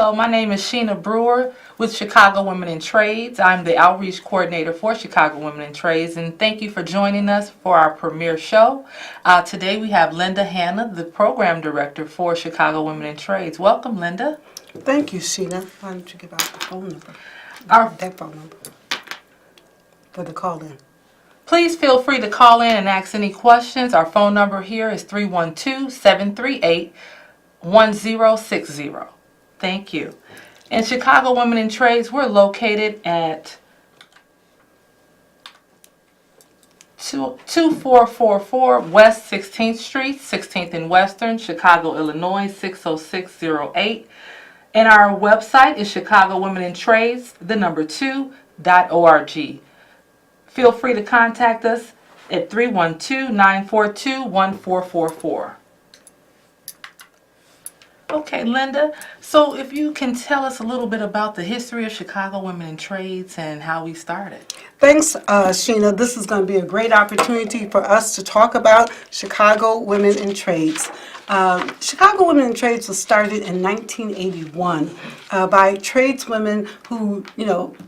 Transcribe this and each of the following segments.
Hello, my name is Sheena Brewer with Chicago Women in Trades. I'm the Outreach Coordinator for Chicago Women in Trades, and thank you for joining us for our premiere show. Today we have Linda Hanna, the Program Director for Chicago Women in Trades. Welcome, Linda. Thank you, Sheena. Why don't you give out the phone number? That phone number for the call-in. Please feel free to call in and ask any questions. Our phone number here is 312-738-1060. Thank you. In Chicago Women in Trades, we're located at 2444 West 16th Street, 16th and Western, Chicago, Illinois, 60608. And our website is Chicago Women in Trades, the number 2.org. Feel free to contact us at 312-942-1444. Okay, Linda, so if you can tell us a little bit about the history of Chicago Women in Trades and how we started. Thanks, Sheena. This is going to be a great opportunity for us to talk about Chicago Women in Trades. Chicago Women in Trades was started in 1981 by tradeswomen who,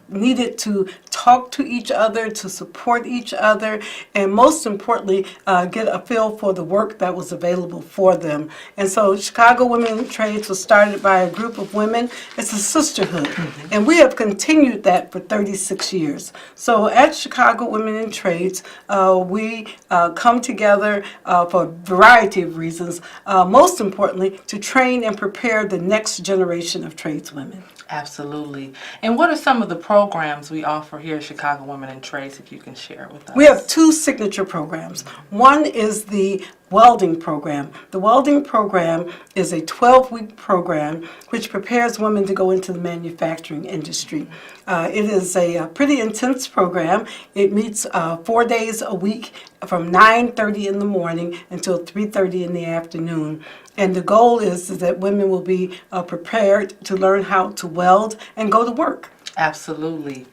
needed to talk to each other, to support each other, and most importantly, get a feel for the work that was available for them. And so Chicago Women in Trades was started by a group of women. It's a sisterhood, and we have continued that for 36 years. So at Chicago Women in Trades, we come together for a variety of reasons, most importantly, to train and prepare the next generation of tradeswomen. Absolutely. And what are some of the programs we offer here at Chicago Women in Trades, if you can share with us? We have two signature programs. One is the Welding Program. The Welding Program is a 12-week program which prepares women to go into the manufacturing industry. It is a pretty intense program. It meets 4 days a week from 9:30 in the morning until 3:30 in the afternoon. And the goal is that women will be prepared to learn how to weld and go to work. Absolutely.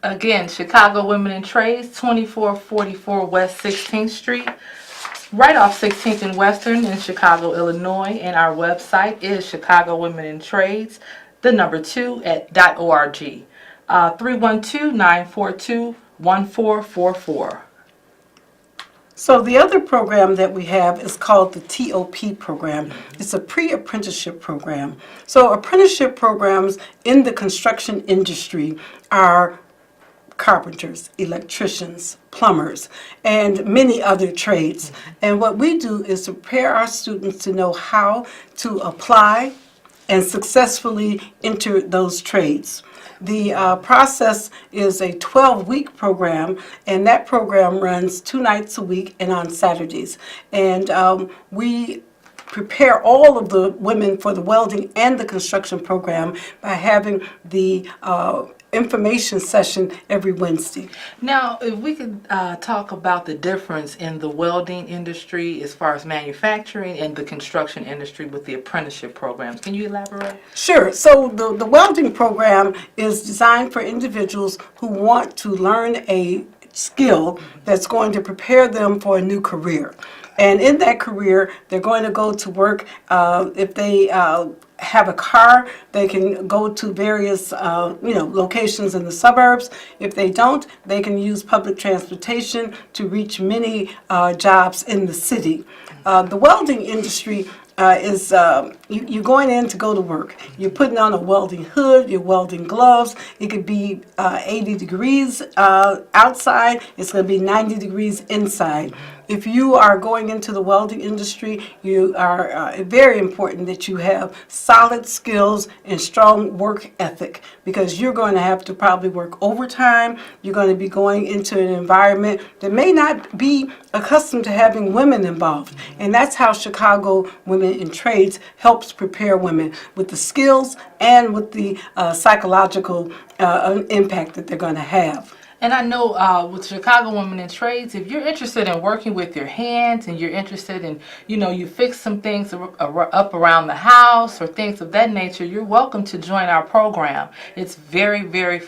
Again, Chicago Women in Trades, 2444 West 16th Street, right off 16th and Western in Chicago, Illinois. And our website is Chicago Women in Trades, the number 2.org. 312-942-1444. So the other program that we have is called the TOP program. It's a Pre-Apprenticeship Program. So apprenticeship programs in the construction industry are carpenters, electricians, plumbers, and many other trades. And what we do is prepare our students to know how to apply and successfully enter those trades. The process is a 12-week program, and that program runs 2 nights a week and on Saturdays. And we prepare all of the women for the welding and the construction program by having the information session every Wednesday. Now, if we could talk about the difference in the welding industry as far as manufacturing and the construction industry with the apprenticeship programs. Can you elaborate? Sure. So the welding program is designed for individuals who want to learn a skill that's going to prepare them for a new career. And in that career, they're going to go to work. If they have a car, they can go to various locations in the suburbs. If they don't, they can use public transportation to reach many jobs in the city. The welding industry is you're going in to go to work. You're putting on a welding hood, you're welding gloves. It could be 80 degrees outside. It's going to be 90 degrees inside. If you are going into the welding industry, you are very important that you have solid skills and strong work ethic, because you're going to have to probably work overtime. You're going to be going into an environment that may not be accustomed to having women involved. And that's how Chicago Women in Trades helps prepare women with the skills and with the psychological impact that they're going to have. And I know with Chicago Women in Trades, if you're interested in working with your hands and you're interested in, you fix some things up around the house or things of that nature, you're welcome to join our program. It's very, very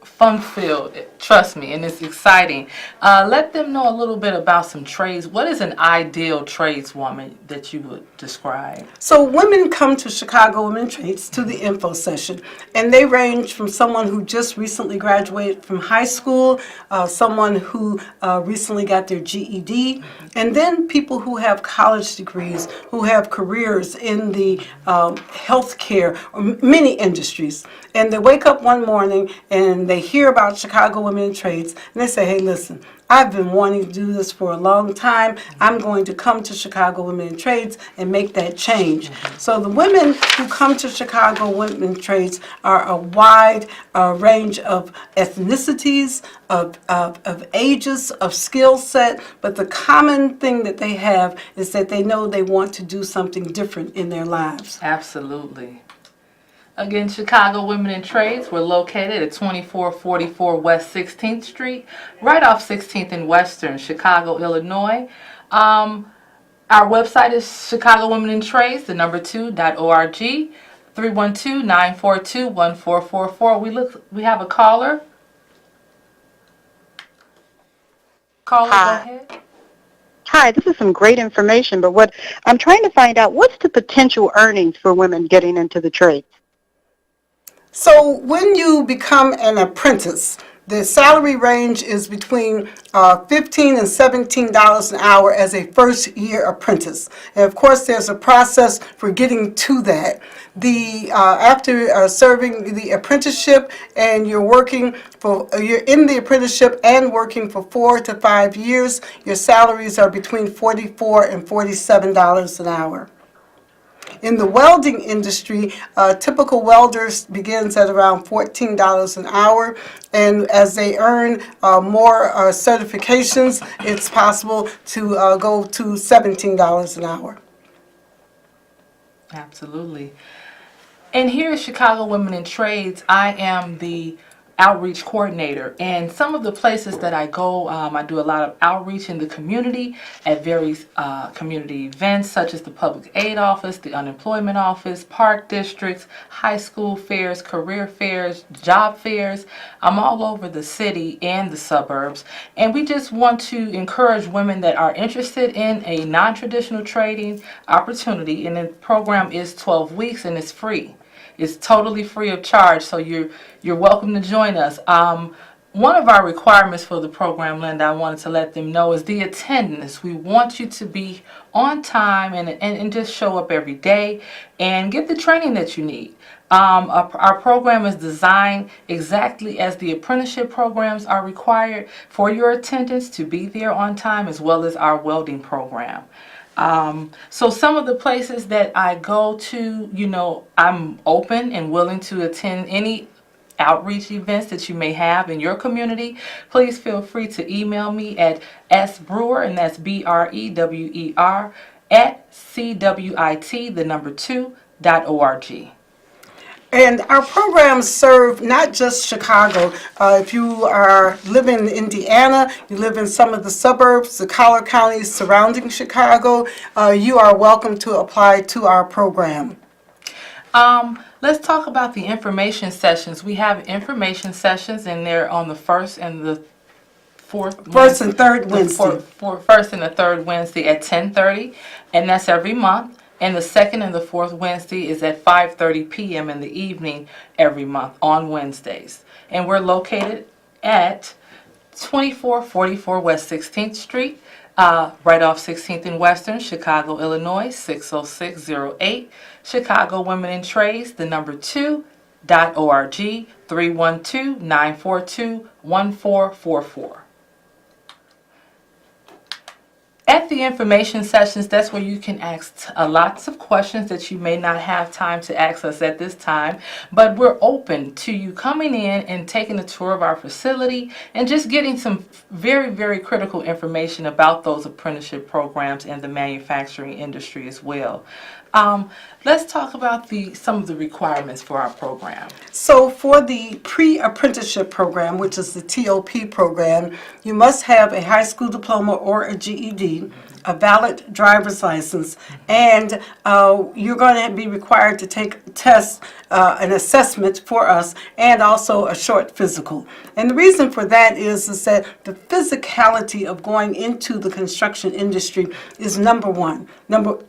fun-filled. Trust me, and it's exciting. Let them know a little bit about some trades. What is an ideal tradeswoman that you would describe? So women come to Chicago Women in Trades to the info session, and they range from someone who just recently graduated from high school, someone who recently got their GED, and then people who have college degrees, who have careers in the healthcare or many industries. And they wake up one morning and they hear about Chicago Women in Trades, and they say, hey, listen, I've been wanting to do this for a long time. I'm going to come to Chicago Women in Trades and make that change. So the women who come to Chicago Women in Trades are a wide range of ethnicities, of ages, of skill set, but the common thing that they have is that they know they want to do something different in their lives. Absolutely. Again, Chicago Women in Trades, we're located at 2444 West 16th Street, right off 16th and Western, Chicago, Illinois. Our website is Chicago Women in Trades, the number 2.org, 312-942-1444. We have a caller. Caller, go Hi. ahead. Hi, this is some great information, but what I'm trying to find out, what's the potential earnings for women getting into the trades? So when you become an apprentice, the salary range is between $15 and $17 an hour as a first-year apprentice. And of course, there's a process for getting to that. After serving the apprenticeship and you're in the apprenticeship and working for 4 to 5 years, your salaries are between $44 and $47 an hour. In the welding industry, a typical welder begins at around $14 an hour, and as they earn more certifications, it's possible to go to $17 an hour. Absolutely. And here at Chicago Women in Trades, I am the outreach coordinator. And some of the places that I go, I do a lot of outreach in the community at various community events such as the Public Aid Office, the Unemployment Office, park districts, high school fairs, career fairs, job fairs. I'm all over the city and the suburbs. And we just want to encourage women that are interested in a non-traditional trading opportunity. And the program is 12 weeks and it's free. It's totally free of charge, so you're welcome to join us. One of our requirements for the program, Linda, I wanted to let them know, is the attendance. We want you to be on time and just show up every day and get the training that you need. Our program is designed exactly as the apprenticeship programs are required for your attendance to be there on time, as well as our welding program. So some of the places that I go to, I'm open and willing to attend any outreach events that you may have in your community. Please feel free to email me at sbrewer, and that's BREWER, at CWIT, the number 2.org. And our programs serve not just Chicago. If you are living in Indiana, you live in some of the suburbs, the collar counties surrounding Chicago, you are welcome to apply to our program. Let's talk about the information sessions. We have information sessions, and they're on the first and the fourth. First and third Wednesday. First and the third Wednesday at 10:30, and that's every month. And the second and the fourth Wednesday is at 5:30 p.m. in the evening every month on Wednesdays. And we're located at 2444 West 16th Street, right off 16th and Western, Chicago, Illinois, 60608. Chicago Women in Trades, the number 2.org, 312-942-1444. At the information sessions, that's where you can ask lots of questions that you may not have time to ask us at this time, but we're open to you coming in and taking a tour of our facility and just getting some very, very critical information about those apprenticeship programs and the manufacturing industry as well. Let's talk about some of the requirements for our program. So for the Pre-Apprenticeship Program, which is the TOP program, you must have a high school diploma or a GED. a valid driver's license, and you're going to be required to take tests, an assessment for us, and also a short physical. And the reason for that is that the physicality of going into the construction industry is number one.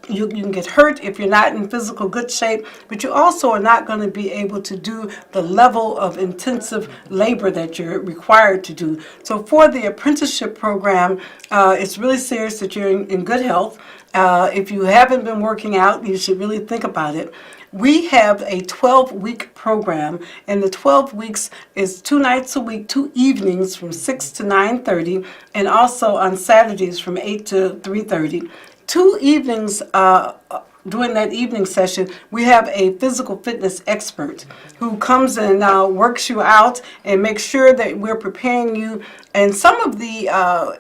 You can get hurt if you're not in physical good shape, but you also are not going to be able to do the level of intensive labor that you're required to do. So for the apprenticeship program, it's really serious that you're in good health. If you haven't been working out, you should really think about it. We have a 12-week program, and the 12 weeks is 2 nights a week, 2 evenings from 6 to 9:30, and also on Saturdays from 8 to 3:30. 2 evenings, during that evening session, we have a physical fitness expert who comes and works you out and makes sure that we're preparing you. And some of the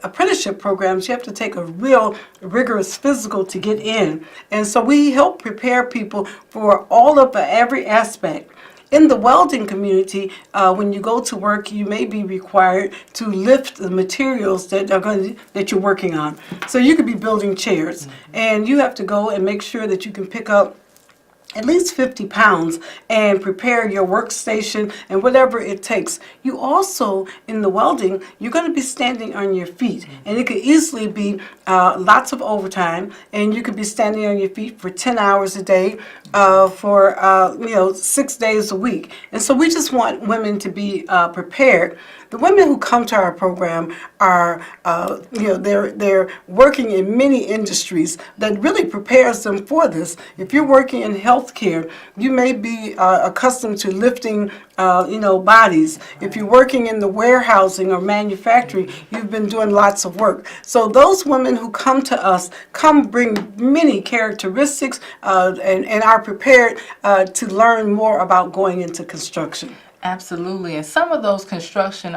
apprenticeship programs, you have to take a real rigorous physical to get in. And so we help prepare people for all of every aspect. In the welding community, when you go to work, you may be required to lift the materials that you're working on. So you could be building chairs, and you have to go and make sure that you can pick up at least 50 pounds and prepare your workstation and whatever it takes. You also, in the welding, you're going to be standing on your feet, and it could easily be lots of overtime, and you could be standing on your feet for 10 hours a day for 6 days a week. And so we just want women to be prepared. The women who come to our program are, they're working in many industries that really prepares them for this. If you're working in healthcare, you may be accustomed to lifting, bodies. If you're working in the warehousing or manufacturing, you've been doing lots of work. So those women who come to us bring many characteristics and are prepared to learn more about going into construction. Absolutely. And some of those construction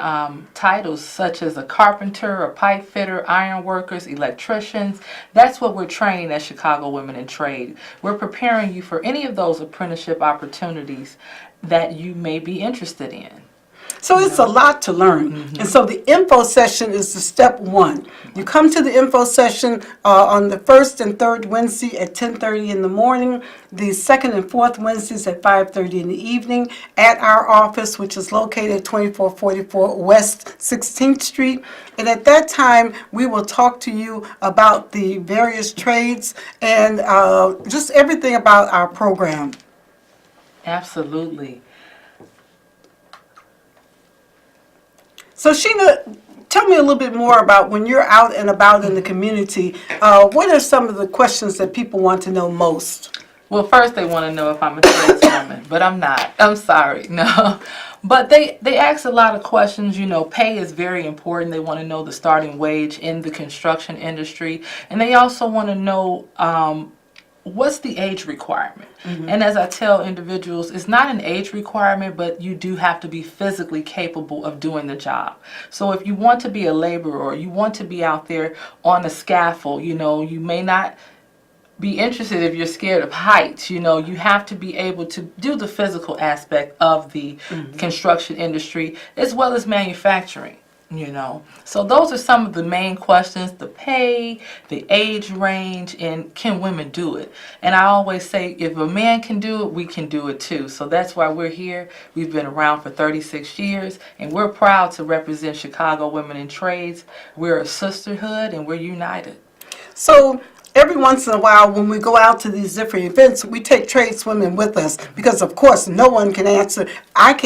titles, such as a carpenter, a pipe fitter, iron workers, electricians, that's what we're training at Chicago Women in Trade. We're preparing you for any of those apprenticeship opportunities that you may be interested in. So it's a lot to learn. And so the info session is the step one. You come to the info session on the first and third Wednesday at 10:30 in the morning, the second and fourth Wednesdays at 5:30 in the evening at our office, which is located at 2444 West 16th Street. And at that time, we will talk to you about the various trades and just everything about our program. Absolutely. So Sheena, tell me a little bit more about when you're out and about in the community, what are some of the questions that people want to know most? Well, first they want to know if I'm a tradeswoman, but I'm not. I'm sorry, no. But they ask a lot of questions. Pay is very important. They want to know the starting wage in the construction industry. And they also want to know what's the age requirement? And as I tell individuals, it's not an age requirement, but you do have to be physically capable of doing the job. So if you want to be a laborer or you want to be out there on a scaffold, you may not be interested if you're scared of heights. You have to be able to do the physical aspect of the construction industry as well as manufacturing. So those are some of the main questions: the pay, the age range, and can women do it? And I always say, if a man can do it, we can do it too. So that's why we're here. We've been around for 36 years, and we're proud to represent Chicago Women in Trades. We're a sisterhood, and we're united. So every once in a while, when we go out to these different events, we take tradeswomen with us because, of course, no one can answer.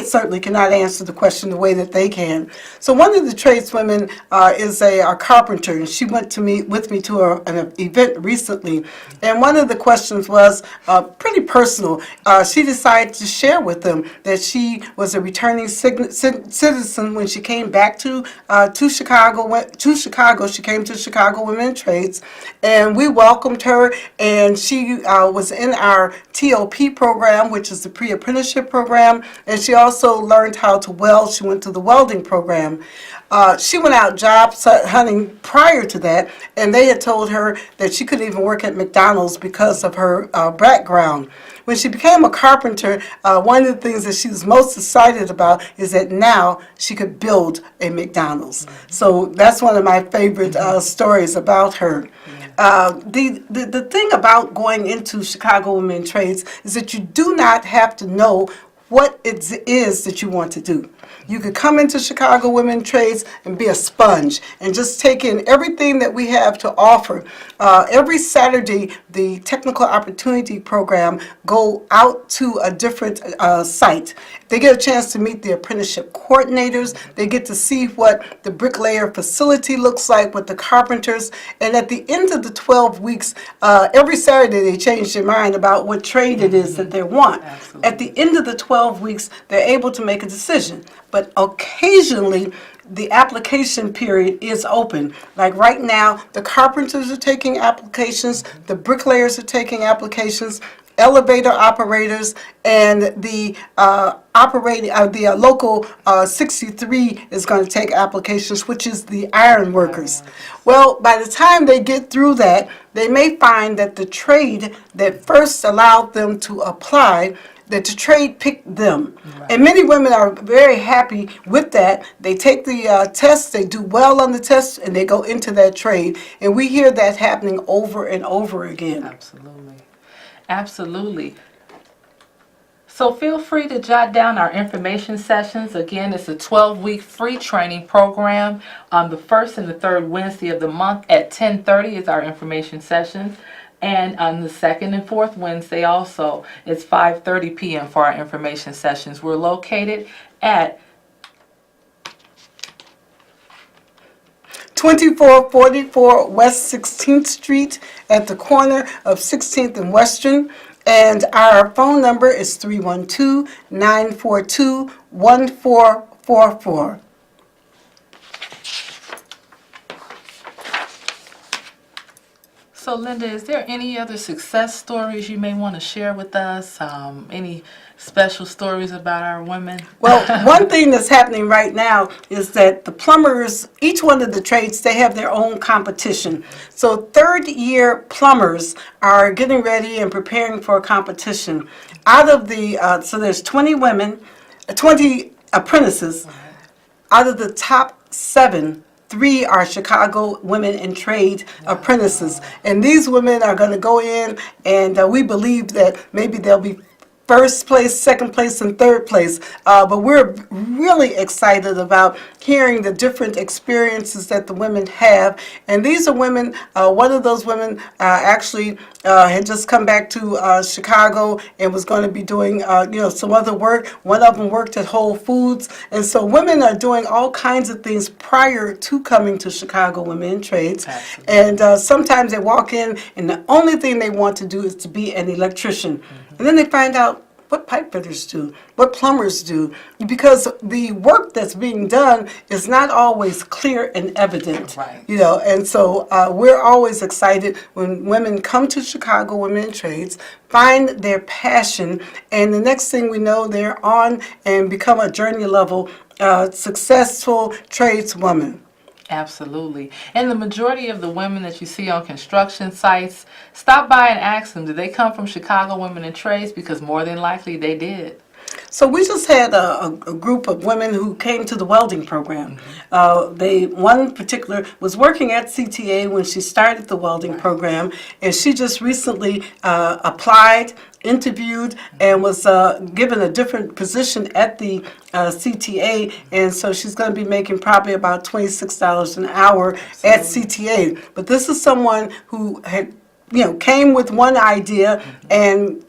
Certainly cannot answer the question the way that they can. So one of the tradeswomen is a carpenter, and she went with me to an event recently. And one of the questions was pretty personal. She decided to share with them that she was a returning citizen when she came back to Chicago. She came to Chicago Women in Trades, and we welcomed her, and she was in our TOP program, which is the Pre-Apprenticeship Program, and she also learned how to weld. She went to the Welding Program. She went out job hunting prior to that, and they had told her that she couldn't even work at McDonald's because of her background. When she became a carpenter, one of the things that she was most excited about is that now she could build a McDonald's. So that's one of my favorite stories about her. The thing about going into Chicago Women in Trades is that you do not have to know what it is that you want to do. You could come into Chicago Women Trades and be a sponge and just take in everything that we have to offer. Every Saturday, the Technical Opportunity Program go out to a different site. They get a chance to meet the apprenticeship coordinators. They get to see what the bricklayer facility looks like with the carpenters. And at the end of the 12 weeks, every Saturday they change their mind about what trade it is that they want. Absolutely. At the end of the 12 weeks, they're able to make a decision. But occasionally, the application period is open. Like right now, the carpenters are taking applications, the bricklayers are taking applications, elevator operators, and the local 63 is going to take applications, which is the iron workers. Well, by the time they get through that, they may find that the trade that first allowed them to apply, that the trade picked them. Right. And many women are very happy with that. They take the test, they do well on the test, and they go into that trade. And we hear that happening over and over again. Absolutely. Absolutely. So feel free to jot down our information sessions. Again, it's a 12-week free training program. On the first and the third Wednesday of the month at 10:30 is our information session. And on the second and fourth Wednesday also, it's 5:30 p.m. for our information sessions. We're located at 2444 West 16th Street at the corner of 16th and Western. And our phone number is 312-942-1444. So, Linda, is there any other success stories you may want to share with us? Any special stories about our women? Well, one thing that's happening right now is that the plumbers, each one of the trades, they have their own competition. So third-year plumbers are getting ready and preparing for a competition. Out of the, so there's 20 women, 20 apprentices. Out of the top 7, 3 are Chicago Women in Trade apprentices. And these women are going to go in, and we believe that maybe they'll be first place, second place, and third place. But we're really excited about hearing the different experiences that the women have. And these are women, one of those women actually had just come back to Chicago and was going to be doing, some other work. One of them worked at Whole Foods. And so women are doing all kinds of things prior to coming to Chicago Women in Trades. Absolutely. And sometimes they walk in and the only thing they want to do is to be an electrician. Mm-hmm. And then they find out what pipe fitters do, what plumbers do, because the work that's being done is not always clear and evident. Right. And so we're always excited when women come to Chicago Women in Trades, find their passion, and the next thing we know, they're on and become a journey level successful tradeswoman. Absolutely. And the majority of the women that you see on construction sites, stop by and ask them, do they come from Chicago Women in Trades? Because more than likely they did. So we just had a group of women who came to the Welding Program. One particular was working at CTA when she started the Welding Program, and she just recently applied, interviewed, and was given a different position at the CTA, and so she's going to be making probably about $26 an hour at CTA. But this is someone who had, came with one idea and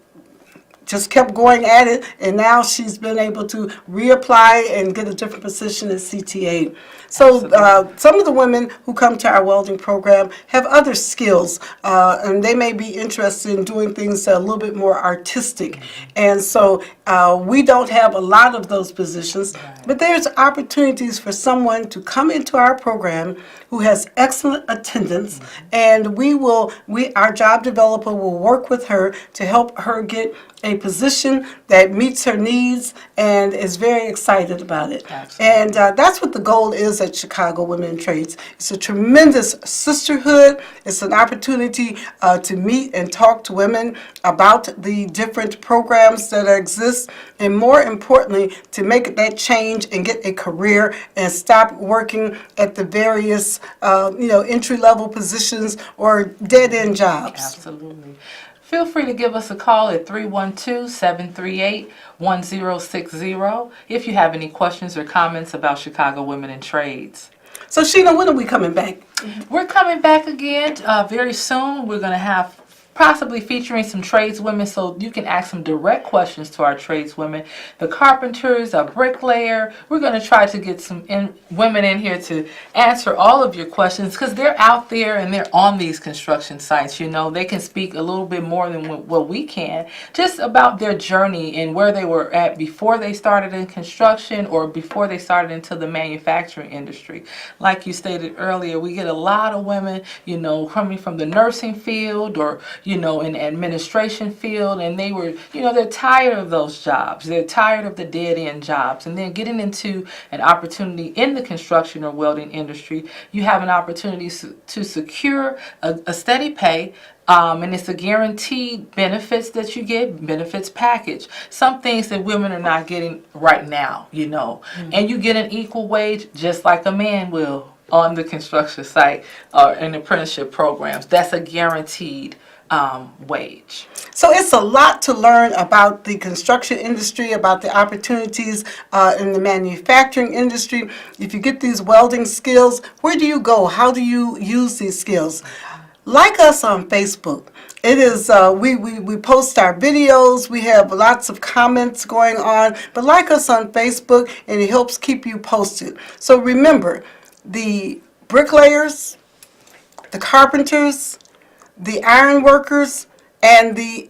just kept going at it, and now she's been able to reapply and get a different position at CTA. So some of the women who come to our welding program have other skills, and they may be interested in doing things that are a little bit more artistic. And so we don't have a lot of those positions, but there's opportunities for someone to come into our program who has excellent attendance, and our job developer will work with her to help her get a a position that meets her needs and is very excited about it. Absolutely. And that's what the goal is at Chicago Women in Trades. It's a tremendous sisterhood. It's an opportunity to meet and talk to women about the different programs that exist, and more importantly, to make that change and get a career and stop working at the various entry-level positions or dead-end jobs. Absolutely. Feel free to give us a call at 312-738-1060 if you have any questions or comments about Chicago Women in Trades. So, Sheena, when are we coming back? We're coming back again very soon. We're going to have possibly featuring some tradeswomen, so you can ask some direct questions to our tradeswomen. The carpenters, a bricklayer. We're going to try to get some women in here to answer all of your questions, because they're out there and they're on these construction sites. You know, they can speak a little bit more than what we can, just about their journey and where they were at before they started in construction or before they started into the manufacturing industry. Like you stated earlier, we get a lot of women, you know, coming from the nursing field or in the administration field, and they were, they're tired of those jobs. They're tired of the dead-end jobs. And then getting into an opportunity in the construction or welding industry, you have an opportunity to secure a steady pay, and it's a guaranteed benefits that you get, benefits package. Some things that women are not getting right now, And you get an equal wage just like a man will on the construction site or in apprenticeship programs. That's a guaranteed wage. So it's a lot to learn about the construction industry, about the opportunities in the manufacturing industry. If you get these welding skills, where do you go? How do you use these skills? Like us on Facebook. It is, we post our videos, we have lots of comments going on, but like us on Facebook, and it helps keep you posted. So remember, the bricklayers, the carpenters, the iron workers, and the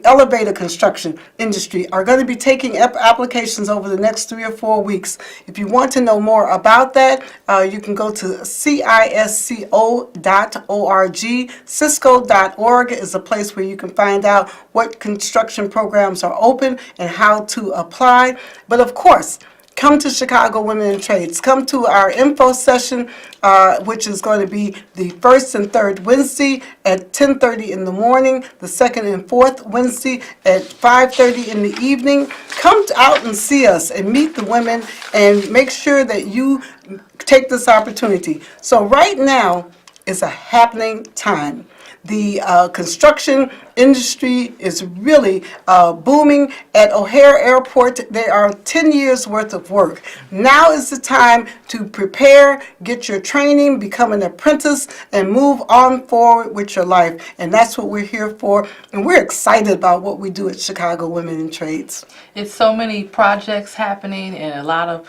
elevator construction industry are going to be taking applications over the next 3 or 4 weeks. If you want to know more about that, you can go to cisco.org. Cisco.org is a place where you can find out what construction programs are open and how to apply. But of course, come to Chicago Women in Trades. Come to our info session, which is going to be the first and third Wednesday at 10:30 in the morning, the second and fourth Wednesday at 5:30 in the evening. Come out and see us and meet the women and make sure that you take this opportunity. So right now is a happening time. The construction industry is really booming. At O'Hare Airport, there are 10 years worth of work. Now is the time to prepare, get your training, become an apprentice, and move on forward with your life. And that's what we're here for. And we're excited about what we do at Chicago Women in Trades. It's so many projects happening and a lot of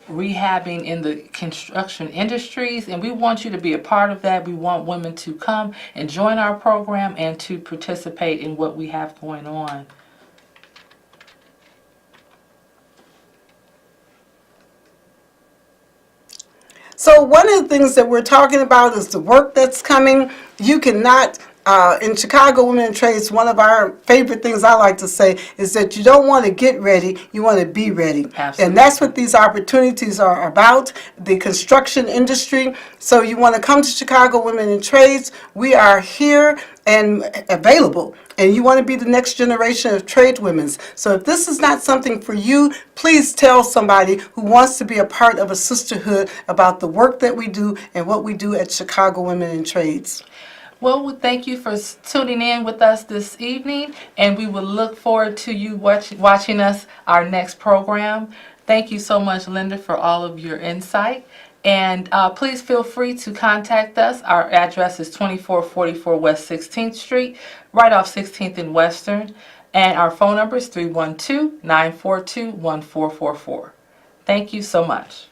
rehabbing in the construction industries, and we want you to be a part of that. We want women to come and join our program and to participate in what we have going on. So one of the things that we're talking about is the work that's coming. You cannot, in Chicago Women in Trades, one of our favorite things I like to say is that you don't want to get ready, you want to be ready. Absolutely. And that's what these opportunities are about, the construction industry. So you want to come to Chicago Women in Trades. We are here and available. And you want to be the next generation of tradeswomen. So if this is not something for you, please tell somebody who wants to be a part of a sisterhood about the work that we do and what we do at Chicago Women in Trades. Well, thank you for tuning in with us this evening, and we will look forward to you watching us our next program. Thank you so much, Linda, for all of your insight. And please feel free to contact us. Our address is 2444 West 16th Street, right off 16th and Western. And our phone number is 312-942-1444. Thank you so much.